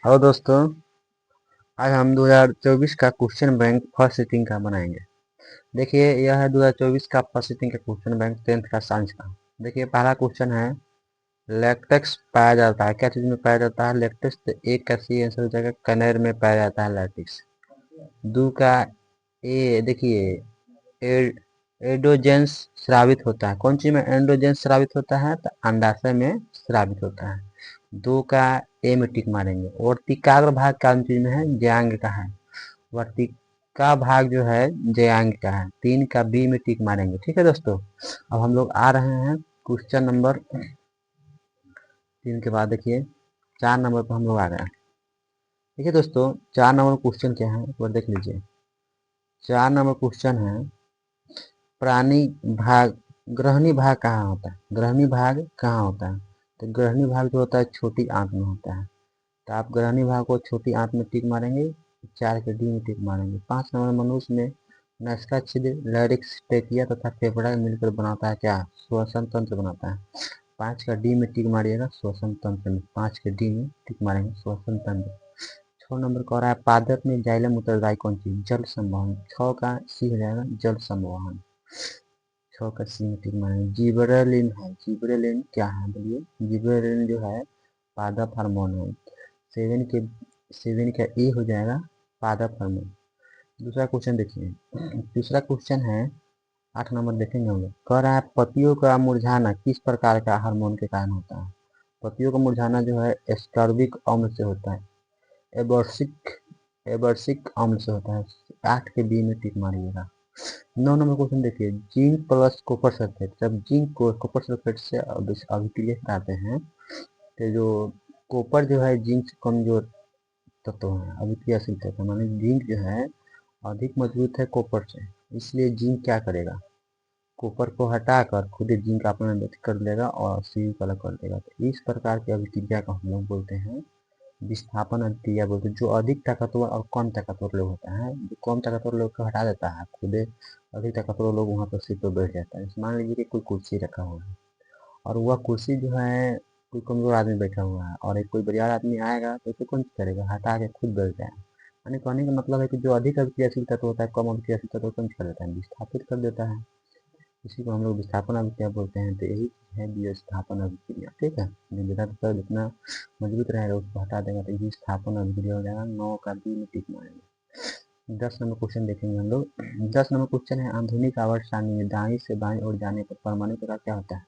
Hello दोस्तों। आज हम 2024 का क्वेश्चन बैंक फर्स्ट सिटिंग का बनाएंगे। देखिए यह है 2024 का फर्स्ट सिटिंग का क्वेश्चन बैंक 10th का साइंस का। देखिए पहला क्वेश्चन है, लैक्टेक्स पाया जाता है, क्या चीज़ में पाया जाता है लैक्टेक्स? तो एक का सी आंसर हो जाएगा, कनेर में पाया जाता है लैक्टिक्स। दो का ए, देखिए एंडोजेंस स्रावित होता है, कौन चीज में एंडोजेंस स्रावित होता है? तो अंडाशय में स्रावित होता है। दो का ए में टिक मारेंगे। और वर्तिकाग्र भाग कौन चीज में है? ज्यांग का है। वर्तिका भाग जो है ज्यांग का है। तीन का बी में टिक मारेंगे। ठीक है दोस्तों, अब हम लोग आ रहे हैं क्वेश्चन नंबर 3 के बाद। देखिए 4 नंबर पर हम लोग आ गए हैं। देखिए दोस्तों 4 नंबर क्वेश्चन क्या है, एक बार देख लीजिए। 4 नंबर क्वेश्चन है, प्राणी भाग ग्रहणी भाग कहाँ होता है? ग्रहणी भाग कहाँ होता है? तो ग्रहणी भाग जो होता है छोटी आंत में होता है। तो आप ग्रहणी भाग को छोटी आंत में टिक मारेंगे। 4 के डी में टिक मारेंगे। 5 नंबर, मनुष्य में नासिका छिद्र लैरिक्स टेकिया तथा फेफड़ा मिलकर बनाता है क्या? श्वसन तंत्र बनाता है। 5 का डी में टिक मारिएगा, श्वसन तंत्र में। 5 के डी में टिक मारेंगे, श्वसन तंत्र। 6 नंबर कह रहा है, पादप में जाइलम उत्तरदायी कौन चीज? जल संवहन। 6 का सी हो जाएगा, जल संवहन। 6 का सी में टिक मारेंगे। जिबरेलिन है, जिबरेलिन क्या है बोलिए? जिबरेलिन जो है पादप हार्मोन है। 7 का ए हो जाएगा, पादप हार्मोन। दूसरा क्वेश्चन देखिए। दूसरा क्वेश्चन है 8 नंबर, देखेंगे हम लोग। कह रहा है, पतियों का मुरझाना किस प्रकार का हार्मोन के कारण होता है? पतियों का मुरझाना जो है एस्कॉर्बिक अम्ल से होता है, एबॉर्सिक एबॉर्सिक अम्ल से होता है। 8 के बी में टिक मारिएगा। 9 नंबर क्वेश्चन देखिए, जिंक प्लस कॉपर सल्फेट। जब जिंक को कॉपर सल्फेट से अभिक्रिया कराते हैं तो जो कॉपर जो है जिंक से कमजोर तत्व है, अभिक्रियाशील तत्व, माने जिंक जो है अधिक मजबूत है कॉपर से। इसलिए जिंक क्या करेगा? कॉपर को हटाकर खुद ही जिंक अपना कर लेगा और सी अलग कर देगा। तो इस प्रकार की अभिक्रिया को हम लोग बोलते हैं विस्थापन अभिक्रिया बोलते हैं। जो अधिक ताकतवर और कम ताकतवर लोग होता है, जो कम ताकतवर लोग को हटा देता है, खुद अधिक ताकतवर लोग वहाँ पर सीट पर बैठ जाता है। मान लीजिए कि कोई कुर्सी रखा हुआ है और वह कुर्सी जो है कोई कमजोर आदमी बैठा हुआ है और एक कोई बरियार आदमी आएगा तो उसे कौन करेगा? हटा के खुद बैठ जाए। यानी कहने का मतलब है कि जो अधिक अभिक्रियाशील तत्व होता है कम अभिक्रियाशील तत्व कौन कर देता है? विस्थापित कर देता है। इसी को हम लोग विस्थापन अभिक्रिया बोलते हैं। तो यही चीज है विस्थापन अभिक्रिया। ठीक है, जो ज्यादातर जितना मजबूत रहेगा उसको हटा देगा तो विस्थापन अभिक्रिया हो जाएगा। 9 का बी में टिक मारेंगे। 10 नंबर क्वेश्चन देखेंगे हम लोग। 10 नंबर क्वेश्चन है, आधुनिक आवर्त सारणी में दाएं से बाएं ओर जाने पर परमाणु प्रकार क्या होता है?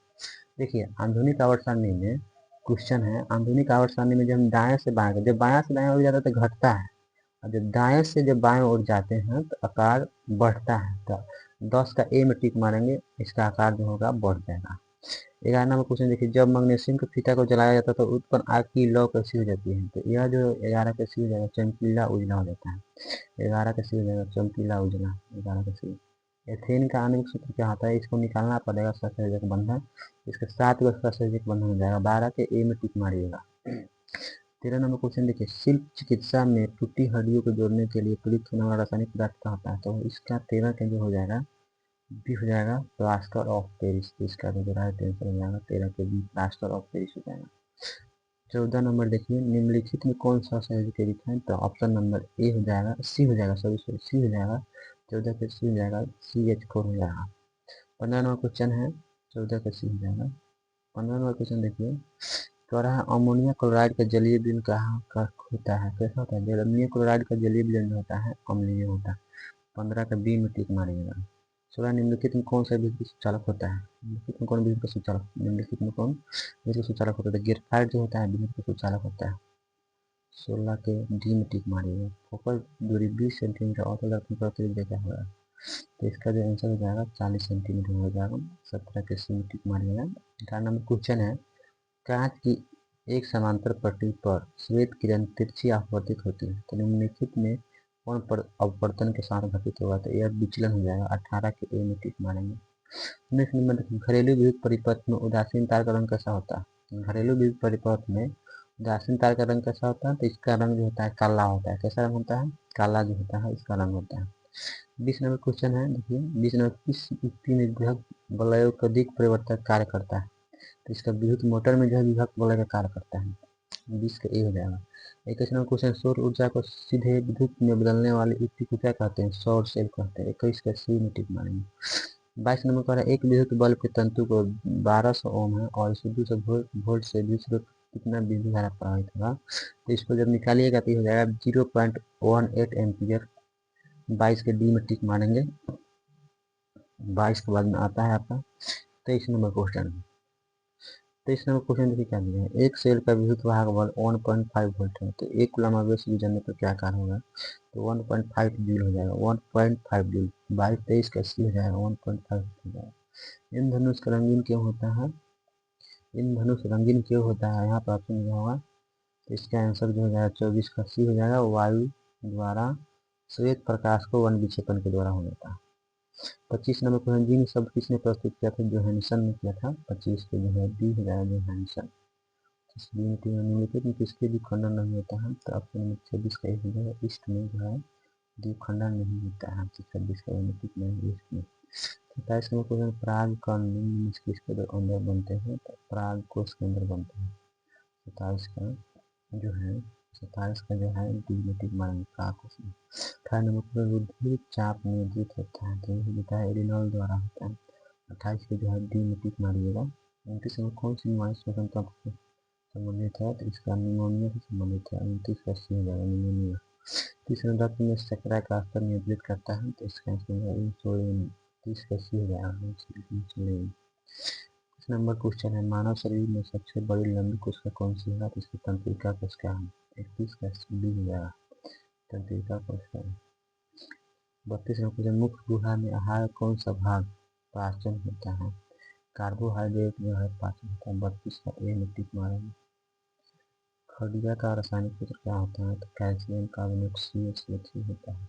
देखिए आधुनिक आवर्त सारणी में क्वेश्चन है, आधुनिक आवर्त सारणी में जब हम दाएं से बाएं, जब बायां से दाएं ओर जाता है तो घटता है, और जब दाएं से जब बाएं ओर जाते हैं तो आकार बढ़ता है। तो 10 का ए में टिक मारेंगे, इसका आकार जो होगा बढ़ जाएगा। 11 नंबर क्वेश्चन देखिए, जब मैग्नीशियम के फीता को जलाया जाता है तो उत्पन्न आग की लौ कैसी हो जाती है? तो यह जो 11 का सी हो जाएगा, चमकीला उजला हो जाता है। 11 का सी हो जाएगा, चमकीला उजला। 11 का सी। एथेन का आणविक सूत्र क्या होता है? इसको निकालना पड़ेगा, सहसंयोजक बंधन। इसके 7 का सहसंयोजक बंधन हो जाएगा। 12 के ए में टिक मारिएगा। 13 नंबर क्वेश्चन देखिए, शिल्प चिकित्सा में टूटी हड्डियों को जोड़ने के लिए प्रयुक्त होने वाला रासायनिक पदार्थ क्या होता है? तो इसका 13 का जो हो जाएगा बी हो जाएगा, प्लास्टर ऑफ पेरिस। इसका जो है टेंशन हो जाएगा। 13 के बी प्लास्टर ऑफ पेरिस हो जाएगा। 14 नंबर देखिए, निम्नलिखित में कौन सा संयोजक यौगिक है? तो ऑप्शन नंबर ए हो जाएगा, सी हो जाएगा, सॉरी सी हो जाएगा। 14 के सी हो जाएगा, CH4 हो जाएगा। 15 नंबर क्वेश्चन है, 14 का सी हो जाएगा। 15 नंबर क्वेश्चन देखिए, कह रहा है अमोनिया क्लोराइड का जलीय विलयन कहाँ का होता है? कैसा होता है? अमोनिया क्लोराइड का जलीय विलयन होता है अम्लीय होता है। 15 का बी में टिक मारिएगा। 16 निम्नलिखित में कौन सा विद्युत सुचालक होता है? निम्नलिखित में कौन विद्युत का सुचालक? निम्नलिखित में कौन विद्युत सुचालक होता है? ग्रेफाइट जो होता है विद्युत का सुचालक होता है। 16 के डी में टिक मारिएगा। फोकस दूरी 20 सेंटीमीटर और दर्पण पर अतिरिक्त देखा हुआ है। तो इसका जो आंसर हो जाएगा 40 सेंटीमीटर हो जाएगा। 17 के सी में टिक मारिएगा। 18 नंबर क्वेश्चन है, कांच की एक समांतर पट्टी पर श्वेत किरण तिरछी अपवर्तित होती है तो निम्नलिखित में कौन अपवर्तन के साथ घटित होगा? तो यह विचलन हो जाएगा। 18 के ए में टिक मारेंगे। नेक्स्ट नंबर देखिए, घरेलू विद्युत परिपथ में उदासीन तार का रंग कैसा होता है? घरेलू विद्युत परिपथ में उदासीन तार का रंग कैसा होता है? तो इसका रंग जो होता है काला होता है। कैसा रंग होता है? काला जो होता है इसका रंग होता है। 20 नंबर क्वेश्चन है देखिए, 20 नंबर, किस युक्ति में विभक्त वलयों का अधिक परिवर्तक कार्य करता है? तो इसका विद्युत मोटर में जो है विभक्त वलय का कार्य करता है। 20 का ए हो जाएगा। 21 नंबर क्वेश्चन, सौर ऊर्जा को सीधे विद्युत में बदलने वाली युक्ति को क्या कहते हैं? सौर सेल कहते हैं। 21 का सी में टिक मारेंगे। 22 नंबर कह रहा है एक विद्युत बल्ब के तंतु को 1200 ओम है और इसे 200 वोल्ट से 20 कितना बिजली धारा प्रवाहित होगा, तो इसको जब निकालिएगा तो ये हो जाएगा 0.18 एम्पियर। 22 के डी में टिक मारेंगे। 22 के बाद में आता है आपका 23 नंबर क्वेश्चन। 23 नंबर क्वेश्चन देखिए क्या दिया है, एक सेल का विद्युत वाहक बल 1.5 वोल्ट है, तो 1 कूलम आवेश गुजरने पर क्या कार्य होगा, तो 1.5 जूल हो जाएगा। 1.5 जूल। 22 23 का सी हो जाएगा 1.5 हो जाएगा। इंद्रधनुष का रंगीन क्यों होता है? इंद्रधनुष रंगीन क्यों होता है, यहाँ पर ऑप्शन क्या होगा, तो इसका आंसर जो हो जाएगा 24 का सी हो जाएगा, वायु द्वारा श्वेत प्रकाश को वन विक्षेपण के द्वारा हो जाता है। 25 नंबर क्वेश्चन, जिन शब्द किसने प्रस्तुत किया था, जोहानसन ने किया था। 25 के जो है डी हो जाएगा जोहानसन। निम्नलिखित में किसके भी खंडन नहीं होता है, तो ऑप्शन नंबर 26 का हो जाएगा ईस्ट में जो है द्विखंडन नहीं होता है। 26 का नहीं ईस्ट में। 27 नंबर क्वेश्चन, पराग कण निम्न में से किसके अंदर बनते हैं, तो पराग कोष के अंदर बनते हैं। 27 का जो है 27 का जो है डी में टिक मारेंगे पराग कोष में। 18 नंबर क्वेश्चन, रुधिर चाप नियंत्रित होता है, तो ये होता है एडिनॉल द्वारा होता है। 28 के जो है डी में टिक मारिएगा। 29 नंबर कौन सी बीमारी श्वसन तंत्र से संबंधित है, तो इसका निमोनिया से संबंधित है। 29 का सी हो जाएगा निमोनिया। तीसरा, रक्त में शर्करा का स्तर नियंत्रित करता है, तो इसका आंसर है इंसुलिन। 30 का सी हो जाएगा इंसुलिन। इस नंबर क्वेश्चन है, मानव शरीर में सबसे बड़ी लंबी कोशिका कौन सी है, तो इसकी तंत्रिका कोशिका है। 31 का डी हो जाएगा तंत्रिका कोशिका। 32 नंबर क्वेश्चन, मुख्य गुहा में आहार कौन सा भाग पाचन होता है, कार्बोहाइड्रेट जो है पाचन होता है। 32 का ए में टिक मारेंगे। खड़िया का रासायनिक सूत्र क्या होता है, तो कैल्शियम कार्बोनेट CaCO3 होता है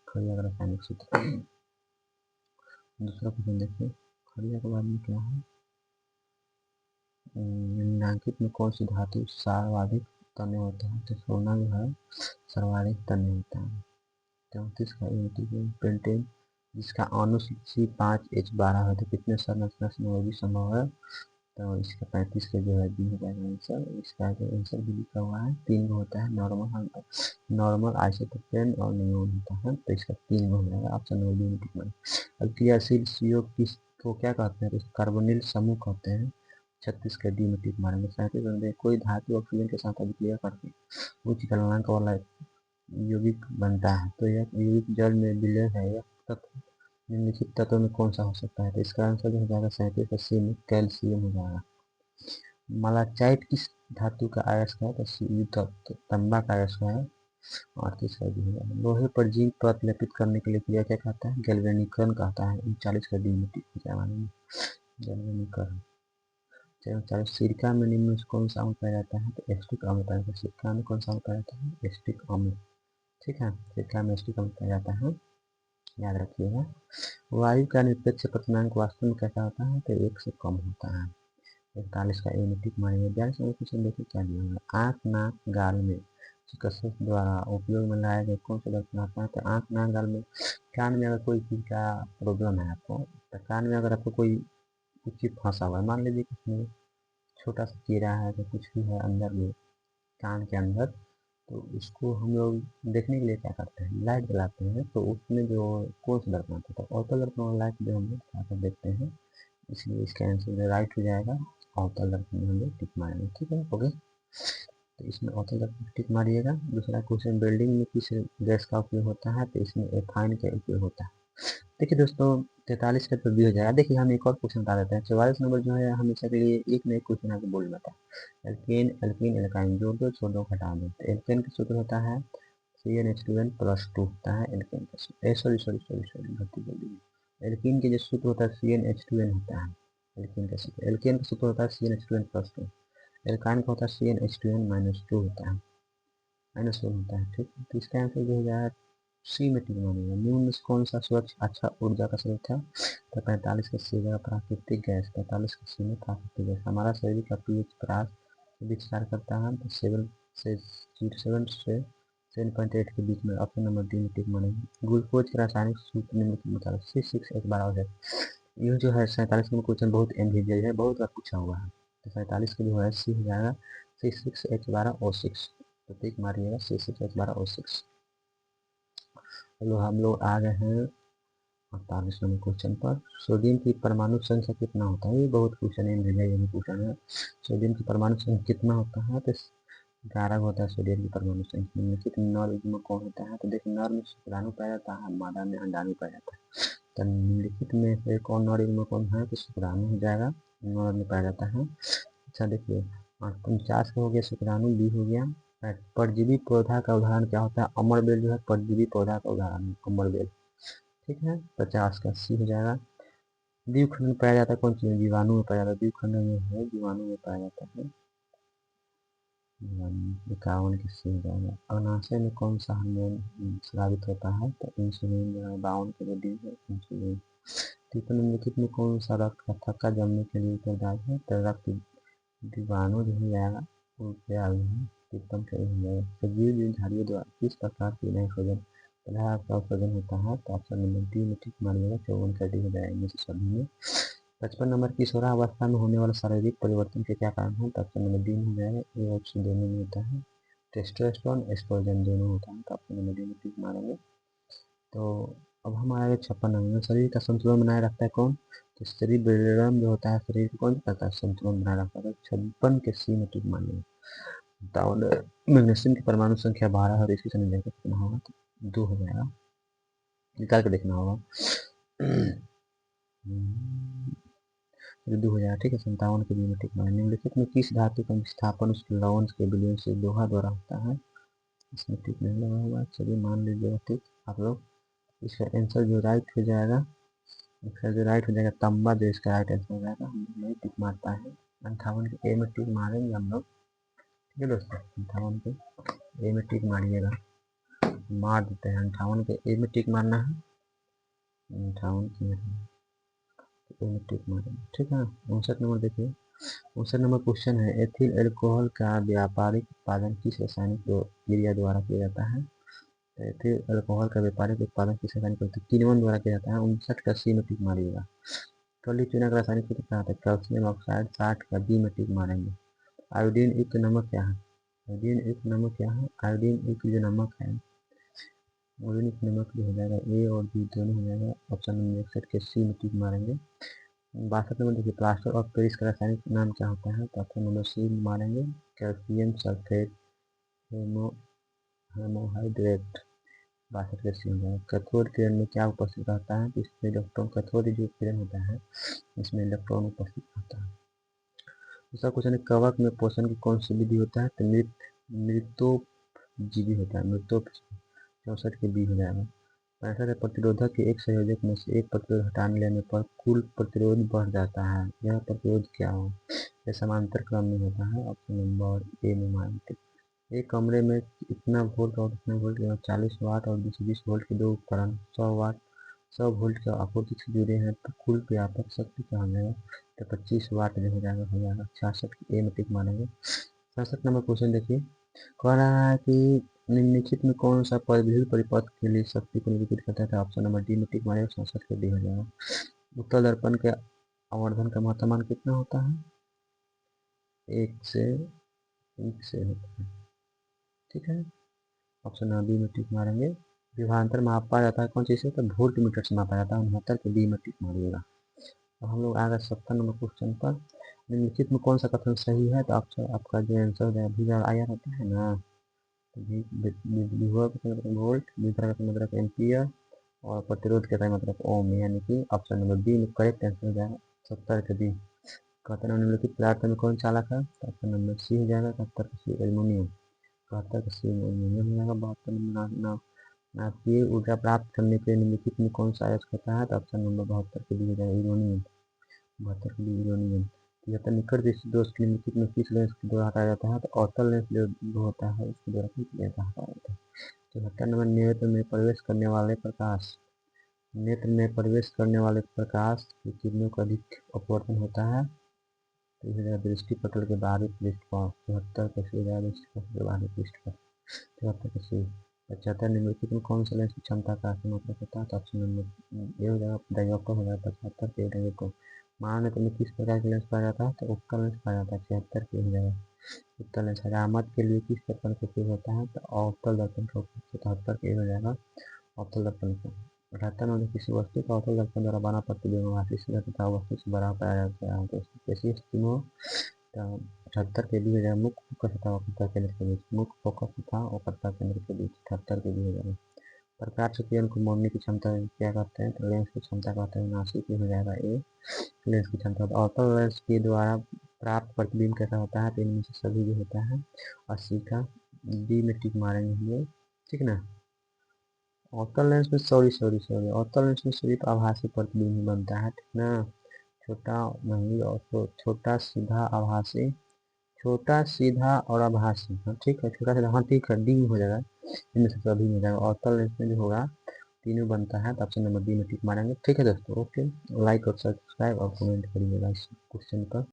खड़िया का रासायनिक सूत्र। दूसरा क्वेश्चन देखिए, खड़िया के बाद में क्या है, निम्नलिखित में कौन सी धातु सर्वाधिक तन्य होता है, तो सोना जो है सर्वाधिक तन्य होता है। 34 का पेंटेन जिसका अणु C5H12 है, तो कितने संरचना भी संभव है, तो इसका 35 का जो है डी हो जाएगा आंसर। इसका जो आंसर भी लिखा हुआ है 3 गो होता है, नॉर्मल आइसोप्रोपेन और नियोन होता है, तो इसका 3 गो हो जाएगा। ऑप्शन नंबर बी में टिक मारें। अब क्रियाशील CO किस को क्या कहते हैं, तो कार्बोनिल समूह कहते हैं। 36 का डी में टिक मारेंगे। 37 में कोई धातु ऑक्सीजन के साथ अभिक्रिया करके उच्च गलनांक वाला यौगिक बनता है, तो यह यौगिक जल में विलय है, यह तत्व निम्नलिखित तत्वों में कौन सा हो सकता है, तो इसका आंसर जो हो जाएगा 37 का सी में कैल्शियम हो जाएगा। मालाचाइट किस धातु का अयस्क है, तो तांबा का अयस्क है। 38 का डी है। लोहे पर जिंक परत लेपित करने के लिए क्रिया क्या कहता है, गैल्वेनीकरण कहता है। 39 का डी में टिक हो जाएगा गैल्वेनीकरण। 40 सिरका में निम्न में से कौन सा अम्ल पाया जाता है, तो एस्टिक अम्ल पाया जाता है। सिरका में कौन सा अम्ल पाया जाता है, एस्टिक अम्ल। ठीक है, सिरका में एस्टिक अम्ल पाया जाता है, याद रखिएगा। वायु का निरपेक्ष प्रतनांक वास्तव में कैसा होता है, तो 1 से कम होता है। 41 का ए में टिक मारेंगे। 42 नंबर क्वेश्चन देखिए क्या दिया हुआ है, आँख नाक गाल में चिकित्सक द्वारा उपयोग में लाया गया कौन सा दर्पण आता है, तो आँख नाक गाल में, कान में अगर कोई चीज़ का प्रॉब्लम है आपको, तो कान में अगर आपको कोई कुछ चीज़ फंसा हुआ है, मान लीजिए किसी छोटा सा कीड़ा है तो कुछ भी है अंदर में कान के अंदर, तो उसको हम लोग देखने के लिए क्या करते हैं, लाइट जलाते हैं, तो उसमें जो कौन सा दर्पण आता है, तो अवतल दर्पण वाला लाइट जो हम लोग आकर देखते हैं, इसलिए इसका आंसर राइट हो जाएगा। अवतल दर्पण में हम लोग टिक मारेंगे। ठीक है, ओके, तो इसमें अवतल दर्पण टिक मारिएगा। दूसरा क्वेश्चन, बिल्डिंग में किस गैस का उपयोग होता है, तो इसमें एथाइन का उपयोग होता है। देखिए दोस्तों, 43 का तो भी हो जाएगा। देखिए हम एक और क्वेश्चन बता देते हैं। 44 नंबर जो है हमेशा के लिए एक न एक क्वेश्चन आपको बोल देता है। एल्केन एल्कीन एल्काइन जोड़ दो, छोड़ दो, घटा दो। तो एल्केन का सूत्र होता है CnH2n+2 होता है एल्केन का सूत्र। सॉरी सॉरी सॉरी सॉरी गलती बोल दी। एल्कीन के जो सूत्र होता है CnH2n होता है एल्केन का सूत्र। एल्केन का सूत्र होता है CnH2n+2। एल्काइन का होता है CnH2n-2 होता है, -1 होता है। ठीक है, तो इसका आंसर जो हो जाएगा सी में टिक मानेगा। निम्न में से कौन सा स्वच्छ अच्छा ऊर्जा का स्रोत है, तो 45 का सी जगह प्राकृतिक गैस। 45 का सी में प्राकृतिक गैस। हमारा शरीर का पीएच परास के बीच कार्य करता है, तो 7 से 7.8 के बीच में। ऑप्शन नंबर डी में टिक मानेंगे। ग्लूकोज का रासायनिक सूत्र निम्नलिखित के मुताबिक C6H12 है। ये जो है 47 में क्वेश्चन बहुत एमबीबीएस है, बहुत बार पूछा हुआ है। तो 47 का जो है सी हो जाएगा C6H12O6 तो टिक मारिएगा C6H12O6। चलो हम लोग आ गए हैं 48 नंबर क्वेश्चन पर। सोडियम की परमाणु संख्या कितना होता है? ये बहुत क्वेश्चन है, ये पूछा है। सोडियम की परमाणु संख्या कितना होता है? तो 11 होता है सोडियम की परमाणु संख्या। निम्नलिखित नर युग्म कौन होता है? तो देखिए नर में शुक्राणु पाया जाता है, मादा में अंडाणु पाया जाता है। तो निम्नलिखित में से कौन नर युग्म कौन है? तो शुक्राणु हो जाएगा, नर में पाया जाता है। अच्छा देखिए 49 का हो गया शुक्राणु, बी हो गया। परजीवी पौधा का उदाहरण क्या होता है? अमरबेल जो है परजीवी पौधा का उदाहरण है, अमरबेल। ठीक है 50 का सी हो जाएगा। द्विखंड में पाया जाता है कौन चीज? जीवाणु में पाया जाता है, द्विखंड में है जीवाणु में पाया जाता है। 51 की सी हो जाएगा। अग्नाशय में कौन सा हार्मोन स्रावित होता है? तो इंसुलिन जो है। 52 के डी है इंसुलिन। तीसरे निम्नलिखित में कौन सा रक्त का थक्का जमने के लिए उत्तरदायी है? तो रक्त जीवाणु जो हो जाएगा उत्तम के हो जाएगा। सजीव जीवधारियों द्वारा किस प्रकार की नाइट्रोजन पदार्थ का उत्सर्जन होता है? तो ऑप्शन नंबर डी में टिक मारिएगा, 54 का डी हो जाएगा इनमें से सभी में। 55 नंबर किशोरावस्था में होने वाला शारीरिक परिवर्तन के क्या कारण है? तो ऑप्शन नंबर डी में हो जाएगा, ए ऑप्शन दोनों में होता है। टेस्टोस्टेरोन एस्ट्रोजन दोनों होता है, तो ऑप्शन नंबर डी में टिक मारेंगे। तो अब हमारे 56 नंबर में शरीर का संतुलन बनाए रखता है कौन? तो शरीर ब्रेडम जो होता है शरीर को कौन करता है? संतुलन बनाए रखता है। 56 के सी में टिक मारेंगे। 57 मैग्नीशियम की परमाणु संख्या 12 है और इसकी संख्या कितना होगा? तो 2 हो जाएगा, निकाल के देखना होगा। 2 हो जाएगा। ठीक है 57 के बी में टिक मारेंगे। निम्नलिखित में किस धातु का विस्थापन उसके लवण के विलयन से लोहा द्वारा होता है? इसमें टिक नहीं लगा हुआ, चलिए मान लीजिएगा टिक आप लोग। इसका आंसर जो राइट हो जाएगा, इसका जो राइट हो जाएगा तांबा, जो इसका राइट आंसर हो जाएगा, हम नहीं टिक मारता है। 58 के ए में टिक मारेंगे हम लोग। ठीक है दोस्तों 58 के ए में टिक मारिएगा, मार देते हैं। 58 के ए में टिक मारना है, 58 के ए में टिक मारेंगे। ठीक है 59 नंबर देखिए, 59 नंबर क्वेश्चन है एथिल अल्कोहल का व्यापारिक उत्पादन किस रासायनिक क्रिया द्वारा किया जाता है? एथिल अल्कोहल का व्यापारिक उत्पादन किस रासायनिक किण्वन द्वारा किया जाता है? 59 का सी में टिक मारिएगा। कली चूना का रासायनिक सूत्र क्या होता है? Calcium oxide. 60 का बी में टिक मारेंगे। आयोडीन युक्त नमक क्या है? आयोडीन युक्त नमक क्या है? आयोडीन युक्त जो नमक है, आयोडीन युक्त नमक भी हो जाएगा, ए और बी दोनों हो जाएगा। ऑप्शन नंबर 61 के सी में टिक मारेंगे। 62 नंबर देखिए प्लास्टर ऑफ पेरिस का रासायनिक नाम क्या होता है? तो ऑप्शन नंबर सी मारेंगे, कैल्शियम सल्फेट हेमोहाइड्रेट। 62 के सी हो जाएगा। कैथोड किरण में क्या उपस्थित रहता है? इसमें इलेक्ट्रॉन, कैथोड जो किरण होता है इसमें इलेक्ट्रॉन उपस्थित रहता है। दूसरा क्वेश्चन है कवक में पोषण की कौन सी विधि होता है? तो मृतोपजीवी होता है, मृतोप। 64 के बी हो जाएगा। 65 है प्रतिरोधक के एक संयोजक में से एक प्रतिरोध हटाने लेने पर कुल प्रतिरोध बढ़ जाता है, यह प्रतिरोध क्या हो? यह समांतर क्रम में होता है। ऑप्शन नंबर ए में मानते। एक कमरे में इतना वोल्ट और इतना वोल्ट 40 वाट और 220 वोल्ट के दो उपकरण 100 वोल्ट के आपूर्ति से जुड़े हैं तो कुल व्यापक शक्ति क्या हो जाएगा? तो 25 वाट जो हो जाएगा। 66 ए में टिक मारेंगे। 67 नंबर क्वेश्चन देखिए, कह रहा है कि निम्नलिखित में कौन सा पद विद्युत परिपथ के लिए शक्ति को निरूपित करता है? ऑप्शन नंबर डी में टिक मारेगा। 67 के डी हो जाएगा। उत्तल दर्पण के आवर्धन का महत्तम कितना होता है? 1 से होता है। ठीक है ऑप्शन नंबर बी में टिक मारेंगे। विभवांतर मापा जाता है कौन चीज से? तो वोल्ट मीटर से मापा जाता है। 69 के बी में टिक मारिएगा। तो हम लोग आ गए 70 नंबर क्वेश्चन पर। निम्नलिखित में कौन सा कथन सही है? तो आपका जो आंसर हो जाएगा भी आया रहता है ना, विभव का मतलब वोल्ट, विभव का मतलब एम्पियर और प्रतिरोध का मतलब ओम, यानी कि ऑप्शन नंबर बी में करेक्ट आंसर हो जाएगा। 70 के बी। कहते हैं निम्नलिखित पदार्थ में कौन चालक है? तो ऑप्शन नंबर सी हो जाएगा। 71 का सी एल्यूमिनियम। 72 का सी एल्यूमिनियम हो जाएगा। 72 नंबर नाभिकीय ऊर्जा प्राप्त करने के लिए निम्नलिखित में कौन सा अयस्क होता है? तो ऑप्शन नंबर 72 के बी हो जाएगा यूरेनियम। 72 के बी यूरेनियम। 73 निकट दृष्टि दोष के निम्नलिखित में किस लेंस के द्वारा हटाया जाता है? तो अवतल लेंस जो होता है उसके द्वारा हटाया जाता है। 74 नंबर नेत्र में प्रवेश करने वाले प्रकाश, नेत्र में प्रवेश करने वाले प्रकाश की किरणों का अधिक अपवर्तन होता है। तो यह दृष्टि पटल के बाहरी पृष्ठ पर। 74 का सी दृष्टि पटल के बाहरी पृष्ठ पर। 74 का सी। 75 निम्नलिखित में कौन सा लेंस की क्षमता का मात्रक होता है? तो ऑप्शन नंबर ए हो जाएगा, डायोप्टर हो जाएगा। 75 के डायोप्टर। महानेत्र में किस प्रकार के लेंस पाया जाता है? तो उत्तल लेंस पाया जाता है। 76 के हो जाएगा। उत्तल लेंस हरामत के लिए किस दर्पण का उपयोग होता है? तो अवतल दर्पण का उपयोग 77 के हो जाएगा अवतल दर्पण का। 78 में किसी वस्तु का अवतल दर्पण द्वारा बना प्रतिबिंब आभासी सीधा तथा वस्तु से बड़ा पाया जाता है। तो कैसी स्थिति में 78 के भी हो जाएगा मुख्य फोकस तथा वक्रता केंद्र के बीच, मुख्य फोकस तथा वक्रता केंद्र के बीच 78 के भी हो जाएगा। प्रकाश के किरण को मोड़ने की क्षमता क्या कहते हैं? तो लेंस की क्षमता कहते हैं 79 की हो जाएगा ए लेंस की क्षमता। अवतल लेंस के द्वारा प्राप्त प्रतिबिंब कैसा होता है? तो इनमें से सभी जो होता है 80 का डी में टिक मारेंगे हम लोग, ठीक ना। अवतल लेंस में सॉरी अवतल लेंस में सिर्फ आभासी प्रतिबिंब ही बनता है, ठीक ना। छोटा नहीं और तो छोटा सीधा आभासी, छोटा सीधा और आभासी, हाँ ठीक है, छोटा सीधा, हाँ ठीक है, डी में हो जाएगा, इनमें से सभी में जाएगा। अवतल लेंस में जो होगा तीनों बनता है, तो ऑप्शन नंबर डी में टिक मारेंगे। ठीक है दोस्तों, ओके, लाइक और सब्सक्राइब और कमेंट करिएगा इस क्वेश्चन पर।